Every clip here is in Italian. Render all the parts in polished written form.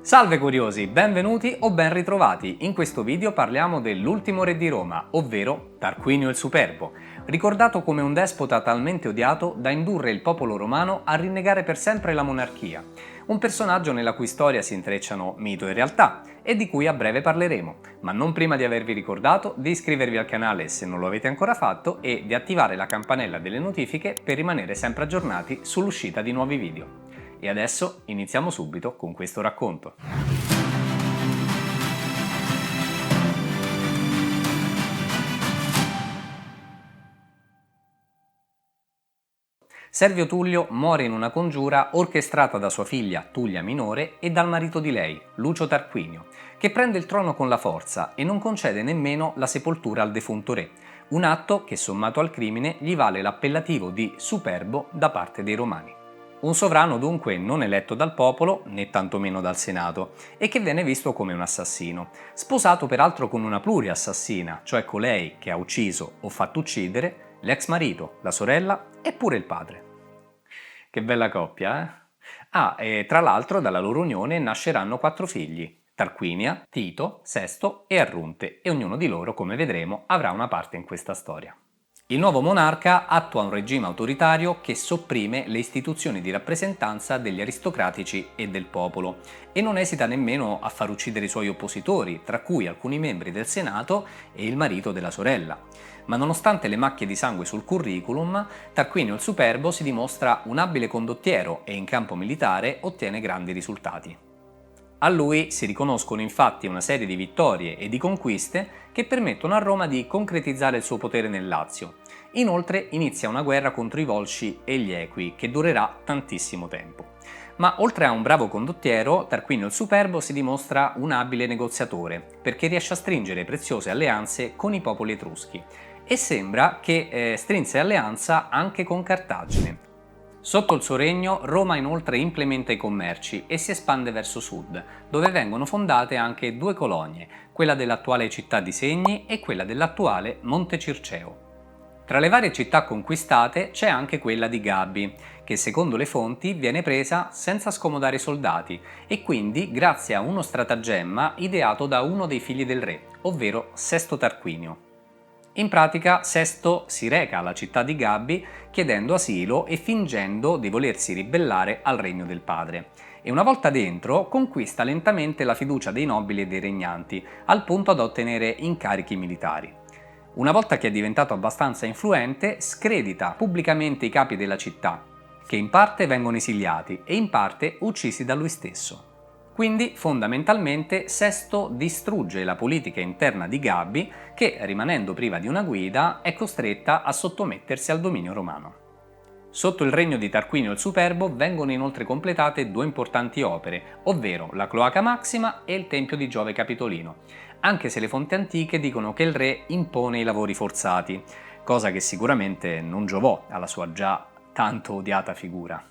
Salve curiosi, benvenuti o ben ritrovati. In questo video parliamo dell'ultimo re di Roma, ovvero Tarquinio il Superbo, ricordato come un despota talmente odiato da indurre il popolo romano a rinnegare per sempre la monarchia. Un personaggio nella cui storia si intrecciano mito e realtà e di cui a breve parleremo, ma non prima di avervi ricordato di iscrivervi al canale se non lo avete ancora fatto e di attivare la campanella delle notifiche per rimanere sempre aggiornati sull'uscita di nuovi video. E adesso iniziamo subito con questo racconto. Servio Tullio muore in una congiura orchestrata da sua figlia Tullia minore e dal marito di lei, Lucio Tarquinio, che prende il trono con la forza e non concede nemmeno la sepoltura al defunto re, un atto che sommato al crimine gli vale l'appellativo di Superbo da parte dei romani. Un sovrano dunque non eletto dal popolo, né tantomeno dal Senato, e che viene visto come un assassino, sposato peraltro con una pluriassassina, cioè colei che ha ucciso o fatto uccidere l'ex marito, la sorella e pure il padre. Che bella coppia, eh? E tra l'altro dalla loro unione nasceranno 4 figli, Tarquinia, Tito, Sesto e Arrunte, e ognuno di loro, come vedremo, avrà una parte in questa storia. Il nuovo monarca attua un regime autoritario che sopprime le istituzioni di rappresentanza degli aristocratici e del popolo e non esita nemmeno a far uccidere i suoi oppositori, tra cui alcuni membri del Senato e il marito della sorella. Ma nonostante le macchie di sangue sul curriculum, Tarquinio il Superbo si dimostra un abile condottiero e in campo militare ottiene grandi risultati. A lui si riconoscono infatti una serie di vittorie e di conquiste che permettono a Roma di concretizzare il suo potere nel Lazio. Inoltre inizia una guerra contro i Volsci e gli Equi che durerà tantissimo tempo. Ma oltre a un bravo condottiero, Tarquinio il Superbo si dimostra un abile negoziatore perché riesce a stringere preziose alleanze con i popoli etruschi e sembra che strinse alleanza anche con Cartagine. Sotto il suo regno, Roma inoltre implementa i commerci e si espande verso sud, dove vengono fondate anche 2 colonie, quella dell'attuale città di Segni e quella dell'attuale Monte Circeo. Tra le varie città conquistate c'è anche quella di Gabi, che secondo le fonti viene presa senza scomodare i soldati e quindi grazie a uno stratagemma ideato da uno dei figli del re, ovvero Sesto Tarquinio. In pratica Sesto si reca alla città di Gabi chiedendo asilo e fingendo di volersi ribellare al regno del padre. E una volta dentro conquista lentamente la fiducia dei nobili e dei regnanti, al punto da ottenere incarichi militari. Una volta che è diventato abbastanza influente, scredita pubblicamente i capi della città, che in parte vengono esiliati e in parte uccisi da lui stesso. Quindi, fondamentalmente, Sesto distrugge la politica interna di Gabi che, rimanendo priva di una guida, è costretta a sottomettersi al dominio romano. Sotto il regno di Tarquinio il Superbo vengono inoltre completate 2 importanti opere, ovvero la Cloaca Maxima e il Tempio di Giove Capitolino, anche se le fonti antiche dicono che il re impone i lavori forzati, cosa che sicuramente non giovò alla sua già tanto odiata figura.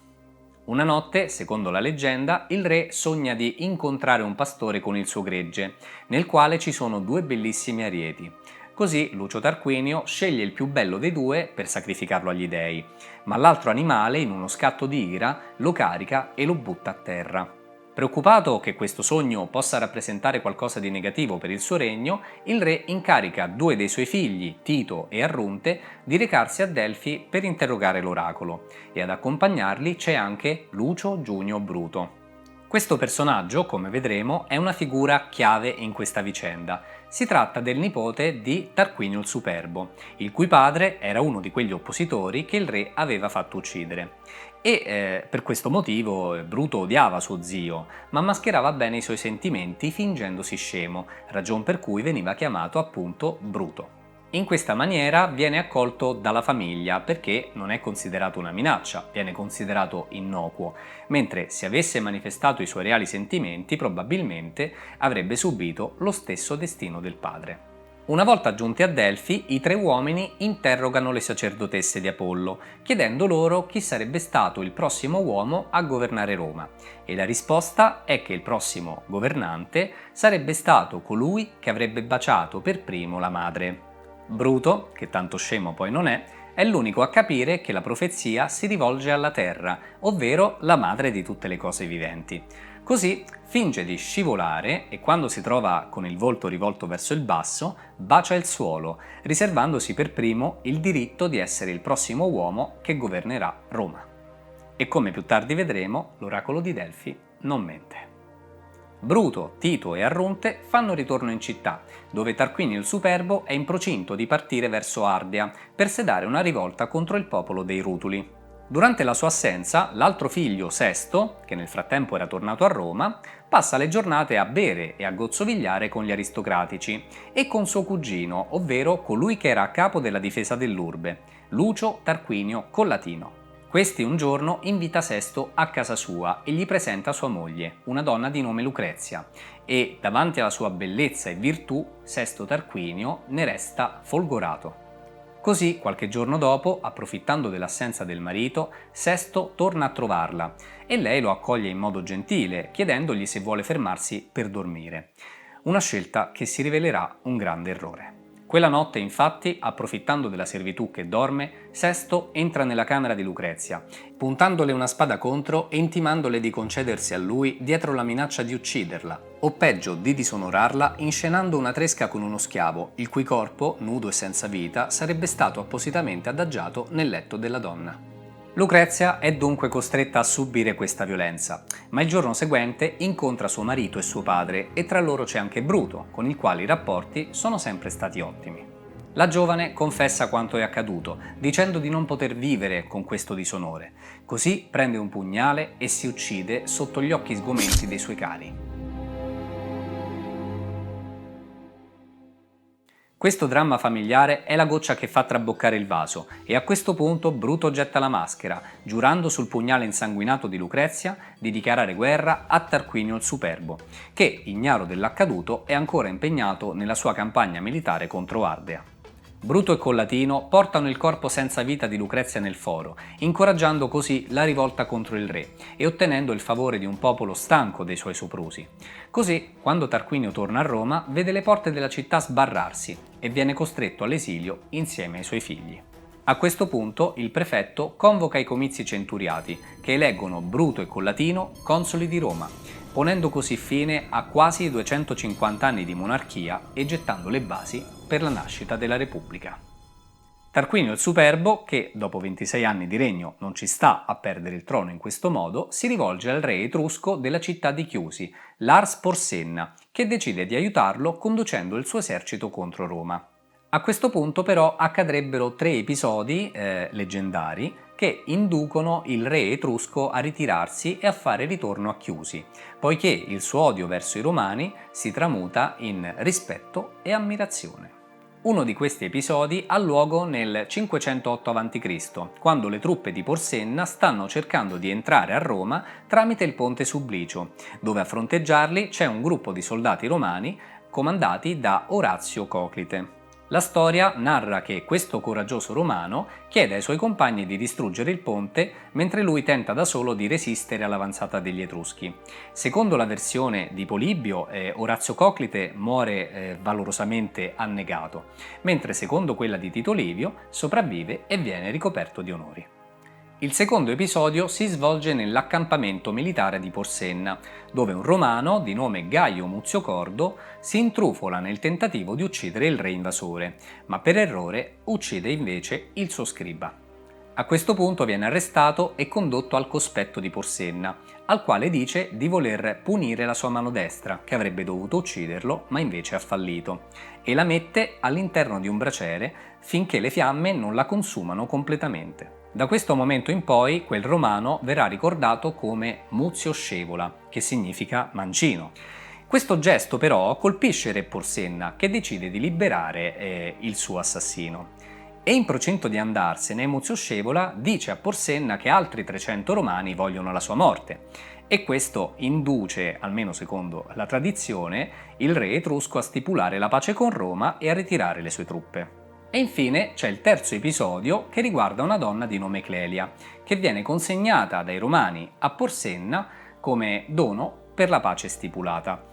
Una notte, secondo la leggenda, il re sogna di incontrare un pastore con il suo gregge, nel quale ci sono 2 bellissimi arieti. Così Lucio Tarquinio sceglie il più bello dei 2 per sacrificarlo agli dei, ma l'altro animale, in uno scatto di ira, lo carica e lo butta a terra. Preoccupato che questo sogno possa rappresentare qualcosa di negativo per il suo regno, il re incarica 2 dei suoi figli, Tito e Arrunte, di recarsi a Delfi per interrogare l'oracolo, e ad accompagnarli c'è anche Lucio Giunio Bruto. Questo personaggio, come vedremo, è una figura chiave in questa vicenda. Si tratta del nipote di Tarquinio il Superbo, il cui padre era uno di quegli oppositori che il re aveva fatto uccidere. E per questo motivo Bruto odiava suo zio, ma mascherava bene i suoi sentimenti fingendosi scemo, ragion per cui veniva chiamato appunto Bruto. In questa maniera viene accolto dalla famiglia perché non è considerato una minaccia, viene considerato innocuo, mentre se avesse manifestato i suoi reali sentimenti probabilmente avrebbe subito lo stesso destino del padre. Una volta giunti a Delfi, i 3 uomini interrogano le sacerdotesse di Apollo, chiedendo loro chi sarebbe stato il prossimo uomo a governare Roma, e la risposta è che il prossimo governante sarebbe stato colui che avrebbe baciato per primo la madre. Bruto, che tanto scemo poi non è, è l'unico a capire che la profezia si rivolge alla terra, ovvero la madre di tutte le cose viventi. Così finge di scivolare e quando si trova con il volto rivolto verso il basso, bacia il suolo, riservandosi per primo il diritto di essere il prossimo uomo che governerà Roma. E come più tardi vedremo, l'oracolo di Delfi non mente. Bruto, Tito e Arronte fanno ritorno in città, dove Tarquinio il Superbo è in procinto di partire verso Ardea per sedare una rivolta contro il popolo dei Rutuli. Durante la sua assenza, l'altro figlio, Sesto, che nel frattempo era tornato a Roma, passa le giornate a bere e a gozzovigliare con gli aristocratici e con suo cugino, ovvero colui che era a capo della difesa dell'urbe, Lucio Tarquinio Collatino. Questi un giorno invita Sesto a casa sua e gli presenta sua moglie, una donna di nome Lucrezia, e davanti alla sua bellezza e virtù, Sesto Tarquinio ne resta folgorato. Così, qualche giorno dopo, approfittando dell'assenza del marito, Sesto torna a trovarla e lei lo accoglie in modo gentile, chiedendogli se vuole fermarsi per dormire. Una scelta che si rivelerà un grande errore. Quella notte, infatti, approfittando della servitù che dorme, Sesto entra nella camera di Lucrezia, puntandole una spada contro e intimandole di concedersi a lui dietro la minaccia di ucciderla, o peggio di disonorarla inscenando una tresca con uno schiavo, il cui corpo, nudo e senza vita, sarebbe stato appositamente adagiato nel letto della donna. Lucrezia è dunque costretta a subire questa violenza, ma il giorno seguente incontra suo marito e suo padre e tra loro c'è anche Bruto, con il quale i rapporti sono sempre stati ottimi. La giovane confessa quanto è accaduto, dicendo di non poter vivere con questo disonore. Così prende un pugnale e si uccide sotto gli occhi sgomenti dei suoi cari. Questo dramma familiare è la goccia che fa traboccare il vaso e a questo punto Bruto getta la maschera, giurando sul pugnale insanguinato di Lucrezia di dichiarare guerra a Tarquinio il Superbo, che, ignaro dell'accaduto, è ancora impegnato nella sua campagna militare contro Ardea. Bruto e Collatino portano il corpo senza vita di Lucrezia nel foro, incoraggiando così la rivolta contro il re e ottenendo il favore di un popolo stanco dei suoi soprusi. Così, quando Tarquinio torna a Roma, vede le porte della città sbarrarsi e viene costretto all'esilio insieme ai suoi figli. A questo punto il prefetto convoca i comizi centuriati, che eleggono Bruto e Collatino consoli di Roma, ponendo così fine a quasi 250 anni di monarchia e gettando le basi per la nascita della Repubblica. Tarquinio il Superbo, che dopo 26 anni di regno non ci sta a perdere il trono in questo modo, si rivolge al re etrusco della città di Chiusi, Lars Porsenna, che decide di aiutarlo conducendo il suo esercito contro Roma. A questo punto però accadrebbero 3 episodi leggendari che inducono il re etrusco a ritirarsi e a fare ritorno a Chiusi, poiché il suo odio verso i romani si tramuta in rispetto e ammirazione. Uno di questi episodi ha luogo nel 508 a.C., quando le truppe di Porsenna stanno cercando di entrare a Roma tramite il ponte Sublicio, dove a fronteggiarli c'è un gruppo di soldati romani comandati da Orazio Coclite. La storia narra che questo coraggioso romano chiede ai suoi compagni di distruggere il ponte mentre lui tenta da solo di resistere all'avanzata degli Etruschi. Secondo la versione di Polibio, Orazio Coclite muore valorosamente annegato, mentre secondo quella di Tito Livio sopravvive e viene ricoperto di onori. Il secondo episodio si svolge nell'accampamento militare di Porsenna, dove un romano di nome Gaio Muzio Cordo si intrufola nel tentativo di uccidere il re invasore, ma per errore uccide invece il suo scriba. A questo punto viene arrestato e condotto al cospetto di Porsenna, al quale dice di voler punire la sua mano destra, che avrebbe dovuto ucciderlo, ma invece ha fallito, e la mette all'interno di un braciere finché le fiamme non la consumano completamente. Da questo momento in poi quel romano verrà ricordato come Muzio Scevola, che significa mancino. Questo gesto però colpisce re Porsenna, che decide di liberare il suo assassino. E in procinto di andarsene, Muzio Scevola dice a Porsenna che altri 300 romani vogliono la sua morte. E questo induce, almeno secondo la tradizione, il re etrusco a stipulare la pace con Roma e a ritirare le sue truppe. E infine c'è il terzo episodio che riguarda una donna di nome Clelia, che viene consegnata dai romani a Porsenna come dono per la pace stipulata.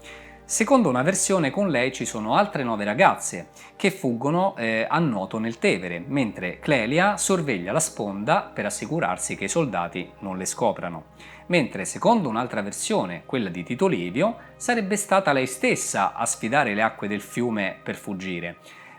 Secondo una versione con lei ci sono altre 9 ragazze che fuggono a nuoto nel Tevere, mentre Clelia sorveglia la sponda per assicurarsi che i soldati non le scoprano. Mentre secondo un'altra versione, quella di Tito Livio, sarebbe stata lei stessa a sfidare le acque del fiume per fuggire,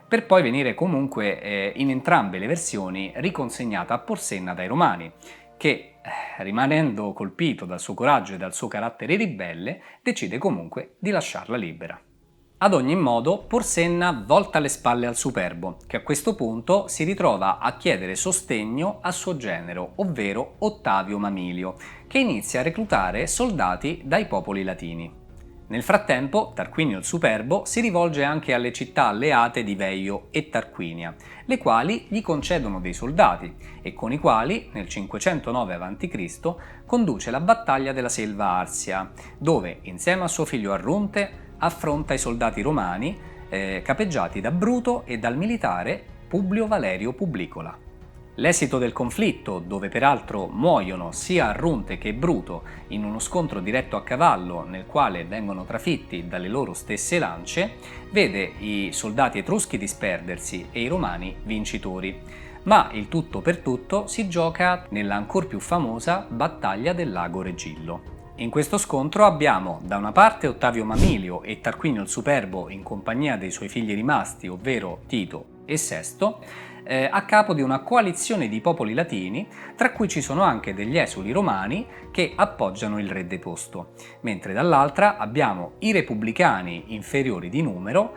per poi venire comunque in entrambe le versioni riconsegnata a Porsenna dai Romani, che, rimanendo colpito dal suo coraggio e dal suo carattere ribelle, decide comunque di lasciarla libera. Ad ogni modo, Porsenna volta le spalle al Superbo, che a questo punto si ritrova a chiedere sostegno al suo genero, ovvero Ottavio Mamilio, che inizia a reclutare soldati dai popoli latini. Nel frattempo, Tarquinio il Superbo si rivolge anche alle città alleate di Veio e Tarquinia, le quali gli concedono dei soldati e con i quali, nel 509 a.C., conduce la battaglia della Selva Arsia, dove, insieme a suo figlio Arrunte, affronta i soldati romani capeggiati da Bruto e dal militare Publio Valerio Publicola. L'esito del conflitto, dove peraltro muoiono sia Arrunte che Bruto in uno scontro diretto a cavallo nel quale vengono trafitti dalle loro stesse lance, vede i soldati etruschi disperdersi e i romani vincitori. Ma il tutto per tutto si gioca nella ancor più famosa battaglia del lago Regillo. In questo scontro abbiamo da una parte Ottavio Mamilio e Tarquinio il Superbo in compagnia dei suoi figli rimasti, ovvero Tito e Sesto, a capo di una coalizione di popoli latini, tra cui ci sono anche degli esuli romani che appoggiano il re deposto, mentre dall'altra abbiamo i repubblicani inferiori di numero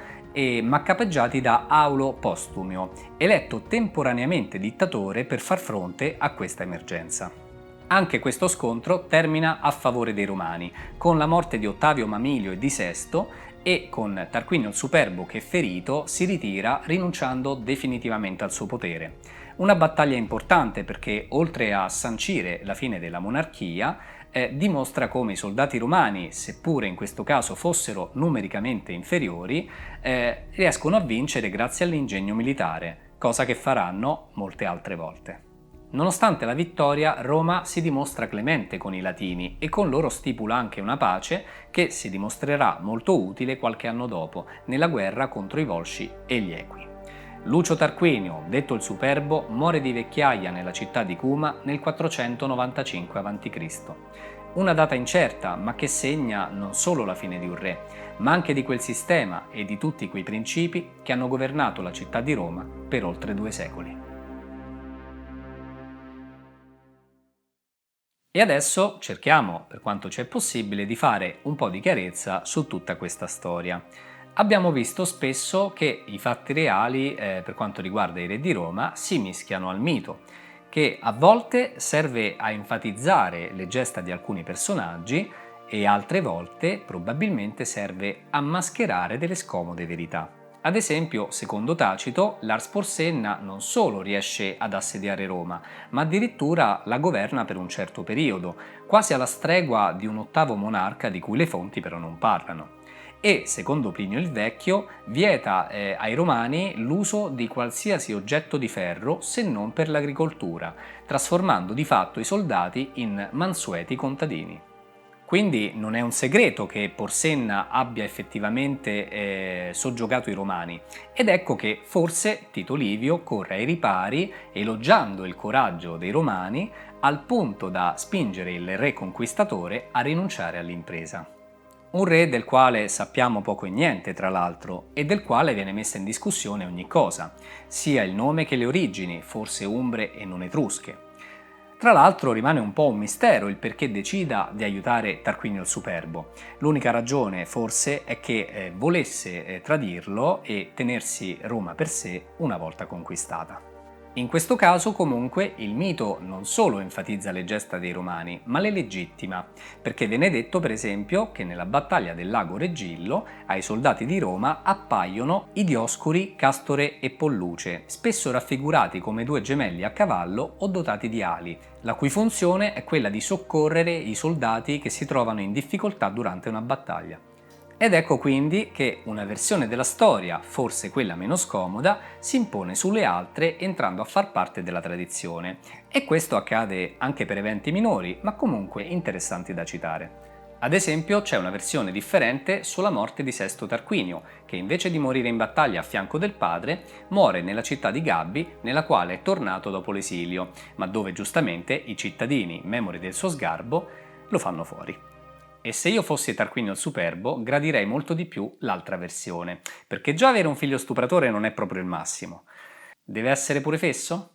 ma capeggiati da Aulo Postumio, eletto temporaneamente dittatore per far fronte a questa emergenza. Anche questo scontro termina a favore dei Romani, con la morte di Ottavio Mamilio e di Sesto, e con Tarquinio il Superbo che ferito si ritira rinunciando definitivamente al suo potere. Una battaglia importante perché oltre a sancire la fine della monarchia, dimostra come i soldati romani, seppure in questo caso fossero numericamente inferiori, riescono a vincere grazie all'ingegno militare, cosa che faranno molte altre volte. Nonostante la vittoria, Roma si dimostra clemente con i Latini e con loro stipula anche una pace che si dimostrerà molto utile qualche anno dopo, nella guerra contro i Volsci e gli Equi. Lucio Tarquinio, detto il Superbo, muore di vecchiaia nella città di Cuma nel 495 a.C. Una data incerta, ma che segna non solo la fine di un re, ma anche di quel sistema e di tutti quei principi che hanno governato la città di Roma per oltre 2 secoli. E adesso cerchiamo, per quanto ci è possibile, di fare un po' di chiarezza su tutta questa storia. Abbiamo visto spesso che i fatti reali, per quanto riguarda i re di Roma, si mischiano al mito, che a volte serve a enfatizzare le gesta di alcuni personaggi e altre volte probabilmente serve a mascherare delle scomode verità. Ad esempio, secondo Tacito, Lars Porsenna non solo riesce ad assediare Roma, ma addirittura la governa per un certo periodo, quasi alla stregua di un ottavo monarca di cui le fonti però non parlano. E, secondo Plinio il Vecchio, vieta ai romani l'uso di qualsiasi oggetto di ferro se non per l'agricoltura, trasformando di fatto i soldati in mansueti contadini. Quindi non è un segreto che Porsenna abbia effettivamente soggiogato i Romani, ed ecco che forse Tito Livio corre ai ripari elogiando il coraggio dei Romani al punto da spingere il re conquistatore a rinunciare all'impresa. Un re del quale sappiamo poco e niente, tra l'altro, e del quale viene messa in discussione ogni cosa, sia il nome che le origini, forse umbre e non etrusche. Tra l'altro rimane un po' un mistero il perché decida di aiutare Tarquinio il Superbo. L'unica ragione forse è che volesse tradirlo e tenersi Roma per sé una volta conquistata. In questo caso comunque il mito non solo enfatizza le gesta dei Romani, ma le legittima, perché viene detto per esempio che nella battaglia del lago Regillo ai soldati di Roma appaiono i Dioscuri, Castore e Polluce, spesso raffigurati come 2 gemelli a cavallo o dotati di ali, la cui funzione è quella di soccorrere i soldati che si trovano in difficoltà durante una battaglia. Ed ecco quindi che una versione della storia, forse quella meno scomoda, si impone sulle altre entrando a far parte della tradizione. E questo accade anche per eventi minori, ma comunque interessanti da citare. Ad esempio c'è una versione differente sulla morte di Sesto Tarquinio, che invece di morire in battaglia a fianco del padre, muore nella città di Gabbi, nella quale è tornato dopo l'esilio, ma dove giustamente i cittadini, memori del suo sgarbo, lo fanno fuori. E se io fossi Tarquinio il Superbo, gradirei molto di più l'altra versione, perché già avere un figlio stupratore non è proprio il massimo. Deve essere pure fesso?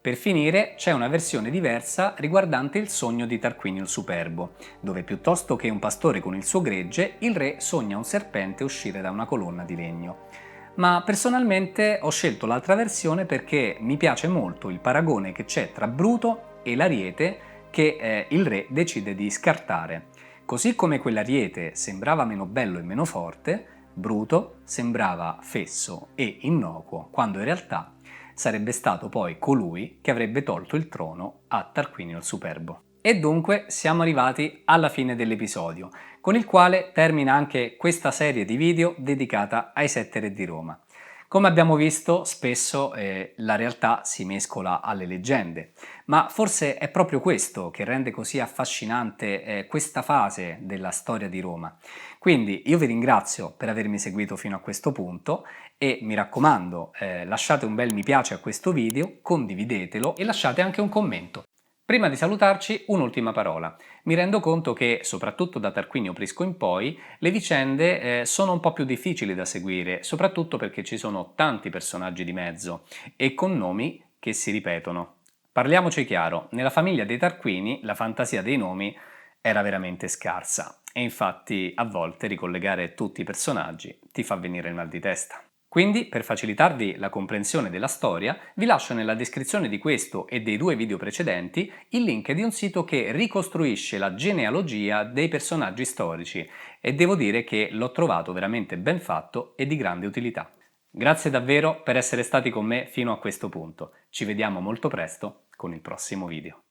Per finire, c'è una versione diversa riguardante il sogno di Tarquinio il Superbo, dove piuttosto che un pastore con il suo gregge, il re sogna un serpente uscire da una colonna di legno. Ma personalmente ho scelto l'altra versione perché mi piace molto il paragone che c'è tra Bruto e l'ariete che il re decide di scartare. Così come quell'ariete sembrava meno bello e meno forte, Bruto sembrava fesso e innocuo, quando in realtà sarebbe stato poi colui che avrebbe tolto il trono a Tarquinio il Superbo. E dunque siamo arrivati alla fine dell'episodio, con il quale termina anche questa serie di video dedicata ai 7 re di Roma. Come abbiamo visto, spesso la realtà si mescola alle leggende, ma forse è proprio questo che rende così affascinante questa fase della storia di Roma. Quindi io vi ringrazio per avermi seguito fino a questo punto e mi raccomando, lasciate un bel mi piace a questo video, condividetelo e lasciate anche un commento. Prima di salutarci, un'ultima parola. Mi rendo conto che, soprattutto da Tarquinio Prisco in poi, le vicende sono un po' più difficili da seguire, soprattutto perché ci sono tanti personaggi di mezzo e con nomi che si ripetono. Parliamoci chiaro, nella famiglia dei Tarquini la fantasia dei nomi era veramente scarsa e infatti a volte ricollegare tutti i personaggi ti fa venire il mal di testa. Quindi, per facilitarvi la comprensione della storia, vi lascio nella descrizione di questo e dei 2 video precedenti il link di un sito che ricostruisce la genealogia dei personaggi storici e devo dire che l'ho trovato veramente ben fatto e di grande utilità. Grazie davvero per essere stati con me fino a questo punto. Ci vediamo molto presto con il prossimo video.